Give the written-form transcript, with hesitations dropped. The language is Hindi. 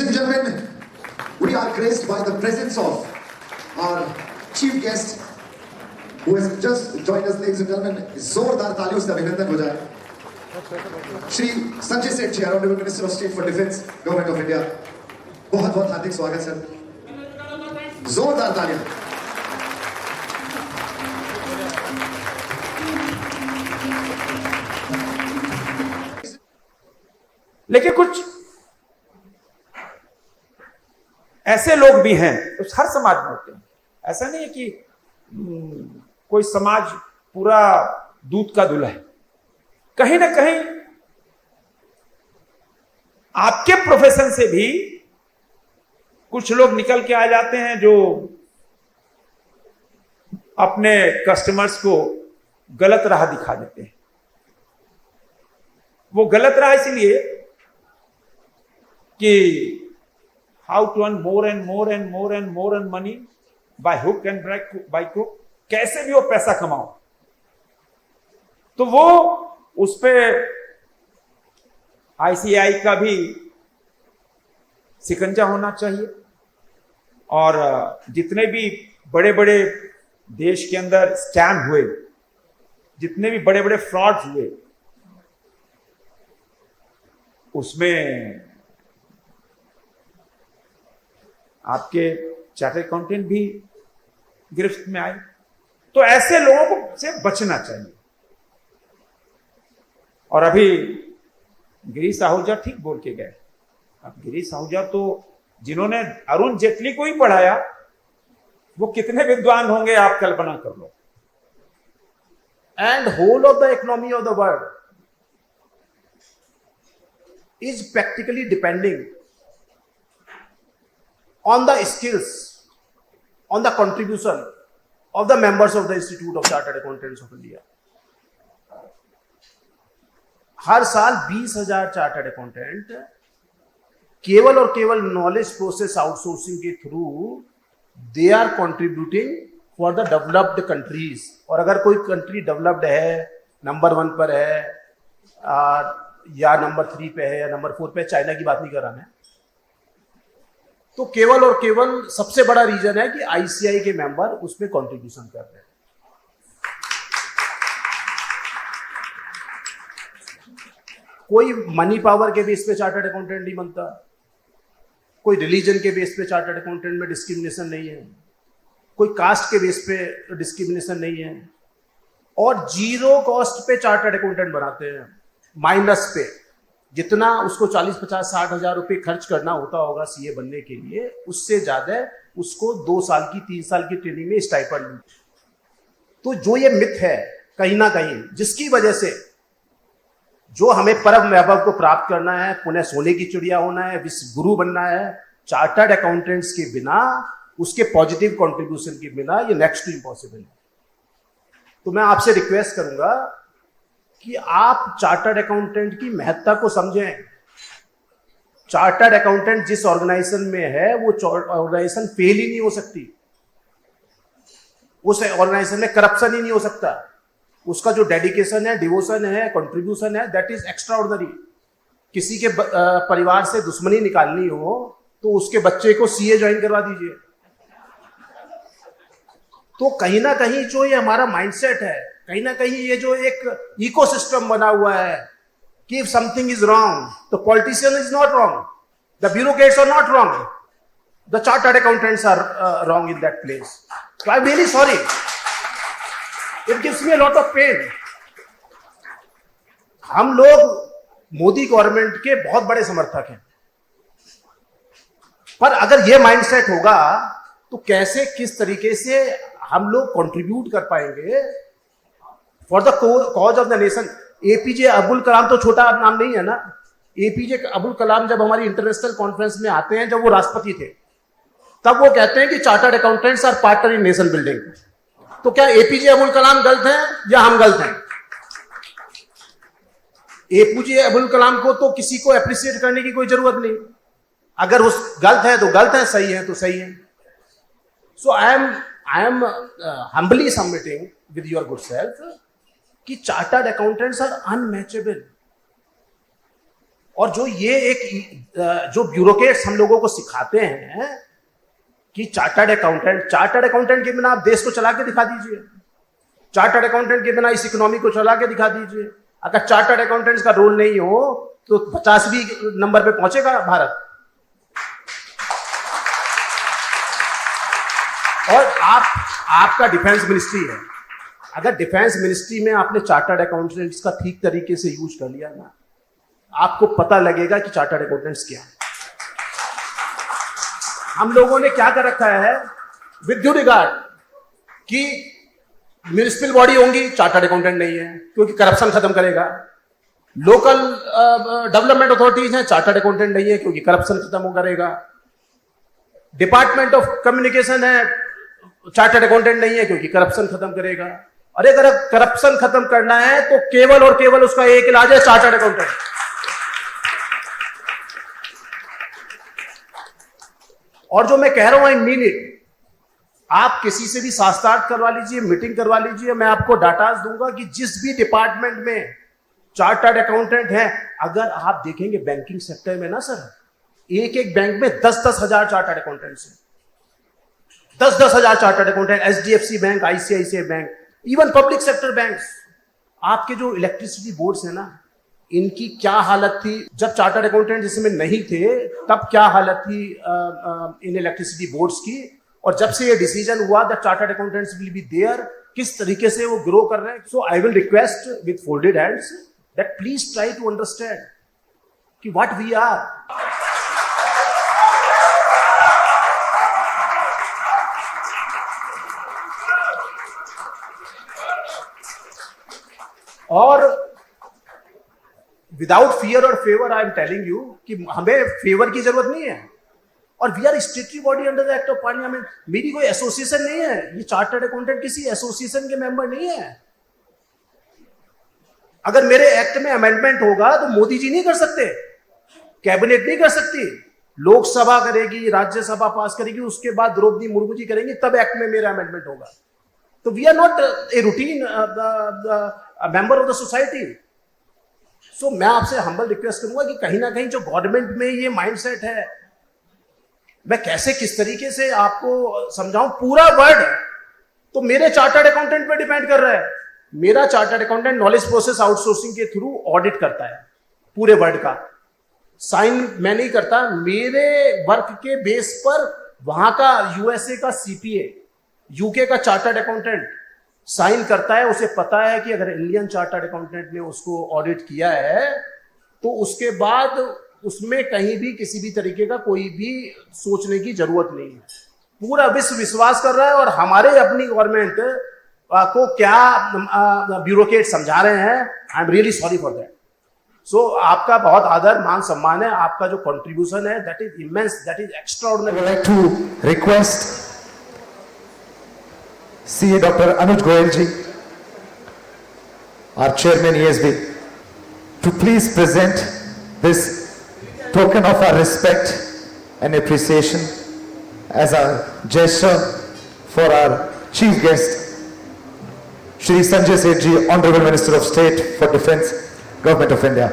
Ladies and gentlemen, we are graced by the presence of our chief guest who has just joined us. Ladies and gentlemen, जोरदार तालियों से अभिनंदन हो जाए Shri Sanjay Seth ji, honourable minister of state for defence, government of India. बहुत बहुत हार्दिक स्वागत सर, जोरदार तालियां। लेकिन कुछ ऐसे लोग भी हैं, उस हर समाज में होते हैं। ऐसा नहीं है कि कोई समाज पूरा दूध का दूल्हा है। कहीं ना कहीं आपके प्रोफेशन से भी कुछ लोग निकल के आ जाते हैं जो अपने कस्टमर्स को गलत राह दिखा देते हैं। वो गलत राह इसलिए कि how to earn more and more and more and more and money by hook and by crook, कैसे भी वो पैसा कमाओ। तो वो उस पे आईसीआई का भी शिकंजा होना चाहिए। और जितने भी बड़े बड़े देश के अंदर स्कैम हुए, जितने भी बड़े बड़े फ्रॉड्स हुए, उसमें आपके चार्टर्ड अकाउंटेंट भी गिरफ्त में आए। तो ऐसे लोगों को से बचना चाहिए। और अभी गिरीश आहूजा ठीक बोल के गए। अब गिरीश आहूजा तो जिन्होंने अरुण जेटली को ही पढ़ाया, वो कितने विद्वान होंगे आप कल्पना कर लो। And whole of the economy of the world is practically depending on the skills, on the contribution of the members of the Institute of Chartered Accountants of India. हर साल 20,000 चार्टर्ड अकाउंटेंट केवल और केवल नॉलेज प्रोसेस आउटसोर्सिंग के through they are contributing for the developed countries. और अगर कोई कंट्री डेवलप्ड है, नंबर 1 पर है या नंबर 3 पे है या नंबर 4 पे, चाइना की बात नहीं कर रहा मैं, तो केवल और केवल सबसे बड़ा रीजन है कि आईसीआई के मेंबर उसमें कंट्रीब्यूशन कर रहे हैं। कोई मनी पावर के बेस पे चार्टर्ड अकाउंटेंट नहीं बनता, कोई रिलीजन के बेस पे चार्टर्ड अकाउंटेंट में डिस्क्रिमिनेशन नहीं है, कोई कास्ट के बेस पे डिस्क्रिमिनेशन नहीं है, और जीरो कॉस्ट पे चार्टर्ड अकाउंटेंट बनाते हैं। माइनस पे जितना उसको 40, 50, 60 हजार रुपए खर्च करना होता होगा सीए बनने के लिए, उससे ज्यादा उसको 2 साल की 3 साल की ट्रेनिंग में स्टाइपेंड मिलता है। तो जो ये मिथ है कहीं ना कहीं, जिसकी वजह से जो हमें परम वैभव को प्राप्त करना है, पुनः सोने की चिड़िया होना है, विश्व गुरु बनना है, चार्टर्ड अकाउंटेंट्स के बिना, उसके पॉजिटिव कंट्रीब्यूशन के बिना ये नेक्स्ट टू इम्पॉसिबल है। तो मैं आपसे रिक्वेस्ट करूंगा कि आप चार्टर्ड अकाउंटेंट की महत्ता को समझें। चार्टर्ड अकाउंटेंट जिस ऑर्गेनाइजेशन में है वो ऑर्गेनाइजेशन फेल ही नहीं हो सकती, उस ऑर्गेनाइजेशन में करप्शन ही नहीं हो सकता। उसका जो डेडिकेशन है, डिवोशन है, कंट्रीब्यूशन है, दैट इज एक्स्ट्रा ऑर्डिनरी। किसी के परिवार से दुश्मनी निकालनी हो तो उसके बच्चे को सीए ज्वाइन करवा दीजिए। तो कहीं ना कहीं जो ये हमारा माइंडसेट है, कहीं ना कहीं ये जो एक इकोसिस्टम बना हुआ है कि इफ समथिंग इज रॉन्ग तो politician is not wrong, the bureaucrats are not wrong, the chartered accountants are wrong in that place. So I'm really sorry. It gives me a lot of pain. हम लोग मोदी गवर्नमेंट के बहुत बड़े समर्थक हैं, पर अगर ये माइंडसेट होगा तो कैसे, किस तरीके से हम लोग कंट्रीब्यूट कर पाएंगे for the cause of the nation. APJ Abdul Kalam तो छोटा नाम नहीं है ना। एपीजे अब्दुल कलाम जब हमारी इंटरनेशनल कॉन्फ्रेंस में आते हैं, जब वो राष्ट्रपति थे, तब वो कहते हैं कि chartered accountants are partner in nation building. तो क्या एपीजे अब्दुल कलाम गलत हैं या हम गलत हैं? एपीजे अब्दुल कलाम को तो किसी को एप्रिशिएट करने की कोई जरूरत नहीं। अगर उस गलत है तो गलत है, सही है तो सही है। So I am humbly submitting with your good self कि चार्टर्ड अकाउंटेंट्स आर अनमैचेबल। और जो ये एक जो ब्यूरोक्रेट्स हम लोगों को सिखाते हैं कि चार्टर्ड अकाउंटेंट के बिना आप देश को चला के दिखा दीजिए, चार्टर्ड अकाउंटेंट के बिना इस इकोनॉमी को चला के दिखा दीजिए। अगर चार्टर्ड अकाउंटेंट्स का रोल नहीं हो तो 50वीं नंबर पे पहुंचेगा भारत। और आपका डिफेंस मिनिस्ट्री है, अगर डिफेंस मिनिस्ट्री में आपने चार्टर्ड अकाउंटेंट्स का ठीक तरीके से यूज कर लिया ना, आपको पता लगेगा कि चार्टर्ड अकाउंटेंट्स क्या है। हम लोगों ने क्या कर रखा है विद ड्यू रिगार्ड कि म्युनिसिपल बॉडी होंगी, चार्टर्ड अकाउंटेंट नहीं है क्योंकि करप्शन खत्म करेगा। लोकल डेवलपमेंट अथॉरिटीज हैं, चार्टर्ड अकाउंटेंट नहीं है क्योंकि करप्शन खत्म करेगा। डिपार्टमेंट ऑफ कम्युनिकेशन है, चार्टर्ड अकाउंटेंट नहीं है क्योंकि करप्शन खत्म करेगा। अरे अगर करप्शन खत्म करना है तो केवल और केवल उसका एक इलाज है, चार्टर्ड अकाउंटेंट। और जो मैं कह रहा हूं आई मीन इट। आप किसी से भी शास्त्रार्थ करवा लीजिए, मीटिंग करवा लीजिए, मैं आपको डाटा दूंगा कि जिस भी डिपार्टमेंट में चार्टर्ड अकाउंटेंट है, अगर आप देखेंगे बैंकिंग सेक्टर में ना सर, एक बैंक में 10-10 हजार चार्टर्ड अकाउंटेंट्स हैं, 10-10 हजार chartered accountant. HDFC bank, ICICI bank, even public sector banks. आपके जो इलेक्ट्रिसिटी बोर्ड्स है ना, इनकी क्या हालत थी जब चार्टर्ड अकाउंटेंट इसमें नहीं थे, तब क्या हालत थी इन इलेक्ट्रिसिटी बोर्ड्स की। और जब से ये डिसीजन हुआ that chartered accountants will be there, किस तरीके से वो ग्रो कर रहे हैं। So I will request with folded hands that please try to understand कि व्हाट वी आर। और विदाउट फियर और favour I am telling you कि हमें फेवर की जरूरत नहीं है। और we are statutory body under the act of parliament. मेरी कोई एसोसिएशन नहीं है, ये चार्टर्ड अकाउंटेंट किसी एसोसिएशन के मेंबर नहीं है। अगर मेरे एक्ट में अमेंडमेंट होगा तो मोदी जी नहीं कर सकते, कैबिनेट नहीं कर सकती, लोकसभा करेगी, राज्यसभा पास करेगी, उसके बाद द्रौपदी मुर्मू जी करेंगी, तब एक्ट में मेरा अमेंडमेंट होगा। तो we are not a routine member of the society. So मैं आपसे हम्बल रिक्वेस्ट करूंगा कि कहीं ना कहीं जो गवर्नमेंट में ये माइंडसेट है, मैं कैसे किस तरीके से आपको समझाऊं। पूरा वर्ड तो मेरे चार्टर्ड अकाउंटेंट पे डिपेंड कर रहा है। मेरा chartered accountant knowledge process outsourcing के थ्रू ऑडिट करता है पूरे वर्ड का। साइन मैं नहीं करता, मेरे वर्क के बेस पर वहां का यूएसए का सीपीए, यूके का चार्टर्ड अकाउंटेंट साइन करता है। उसे पता है कि अगर इंडियन चार्टर्ड अकाउंटेंट ने उसको ऑडिट किया है तो उसके बाद उसमें कहीं भी किसी भी तरीके का कोई भी सोचने की जरूरत नहीं है। पूरा विश्व विश्वास कर रहा है। और हमारे अपनी गवर्नमेंट को क्या ब्यूरोक्रेट समझा रहे हैं, I am really sorry for that. So आपका बहुत आदर मान सम्मान है, आपका जो कंट्रीब्यूशन है that is immense, that is extraordinary. I would like to request CA Dr. Anuj Goyal ji, our chairman ESB, to please present this token of our respect and appreciation as a gesture for our chief guest, Shri Sanjay Seth ji, Honorable Minister of State for Defence, Government of India.